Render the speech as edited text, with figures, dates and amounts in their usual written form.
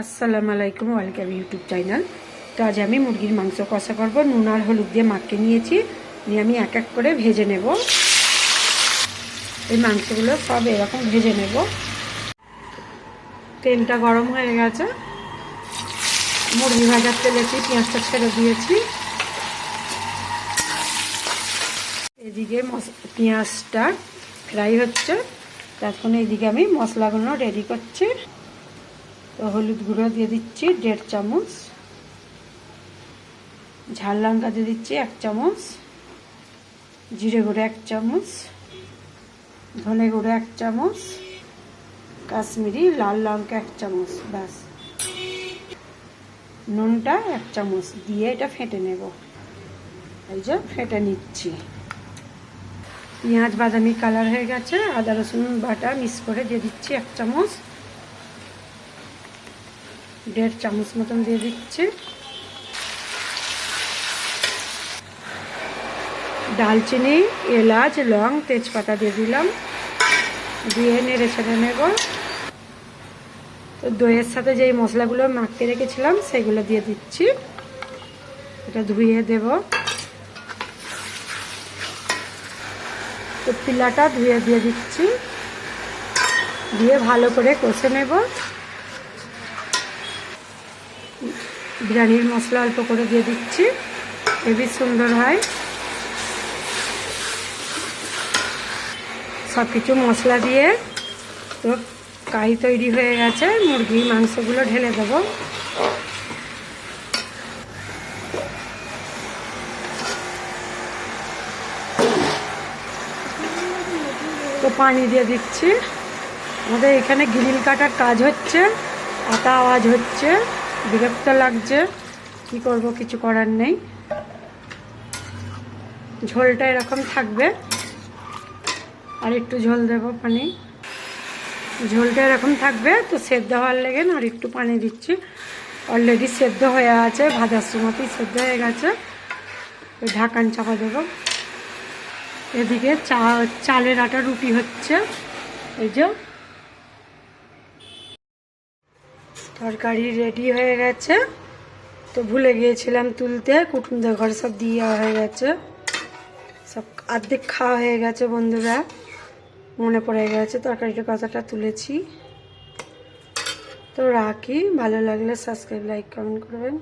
আসসালামু আলাইকুম, welcome YouTube channel. তো আজ আমি মুরগির মাংস কষা করব। নুন আর হলুদ দিয়ে মাখিয়ে নিয়েছি, নিয়ে আমি এক এক করে ভেজে নেব। এই মাংসগুলো সব এরকম ভেজে নেব। তেলটা গরম হয়ে গেছে, মুরগি ভাজার তেলেছি পেঁয়াজটা ছেড়ে দিয়েছি। এদিকে পেঁয়াজটা ফ্রাই হচ্ছে, তখন এইদিকে আমি মশলাগুলো রেডি করছি। তো হলুদ গুঁড়ো দিয়ে দিচ্ছি 1.5 চামচ, ঝাল লঙ্কা দিয়ে দিচ্ছি 1 চামচ, জিরে গুঁড়ো 1 চামচ, ধনে গুঁড়ো 1 চামচ, কাশ্মীরি লাল লঙ্কা 1 চামচ, ব্যাস। নুনটা 1 চামচ দিয়ে এটা ফেটে নেব। এই যে ফেটে নিচ্ছি। পেঁয়াজ বাদামি কালার হয়ে গেছে, আদা রসুন বাটা মিক্স করে দিয়ে দিচ্ছি 1 চামচ, 1.5 চামচ মতন দিয়ে দিচ্ছি। দালচিনি, এলাচ, লং, তেজপাতা দিয়ে দিলাম, দিয়ে নেড়ে ছেড়ে নেব। তো দইয়ের সাথে যেই মশলাগুলো মাখিয়ে রেখেছিলাম সেগুলো দিয়ে দিচ্ছি। এটা ধুয়ে দেব। তো পিলাটা ধুয়ে দিয়ে দিচ্ছি, দিয়ে ভালো করে কষে নেব। বিরিয়ানির মশলা অল্প করে দিয়ে দিচ্ছি, হেবি সুন্দর হয়। সব কিছু মশলা দিয়ে তো কারি তৈরি হয়ে গেছে। মুরগির মাংসগুলো ঢেলে দেবো। তো পানি দিয়ে দিচ্ছি। আমাদের এখানে গ্রিল কাটার কাজ হচ্ছে, আটা আওয়াজ হচ্ছে, বিরক্ত লাগছে। কি করব, কিছু করার নেই। ঝোলটা এরকম থাকবে, আর একটু ঝোল দেব পানি। ঝোলটা এরকম থাকবে। তো সেদ্ধ হওয়ার লেগে আর একটু পানি দিচ্ছি। অলরেডি সেদ্ধ হয়ে আছে, ভাজার সময়তেই সেদ্ধ হয়ে গেছে। ঢাকান চাপা দেব। এদিকে চালের আটা রুটি হচ্ছে। এই যে তরকারি রেডি হয়ে গেছে। তো ভুলে গিয়েছিলাম তুলতে, কুটুমদের ঘরে সব দিয়ে হয়ে গেছে। সব অর্ধেক খাওয়া হয়ে গেছে বন্ধুরা, মনে পড়ে গেছে তরকারিটার কথাটা তুলেছি। তো রাখি, ভালো লাগলে সাবস্ক্রাইব, লাইক, কমেন্ট করবেন।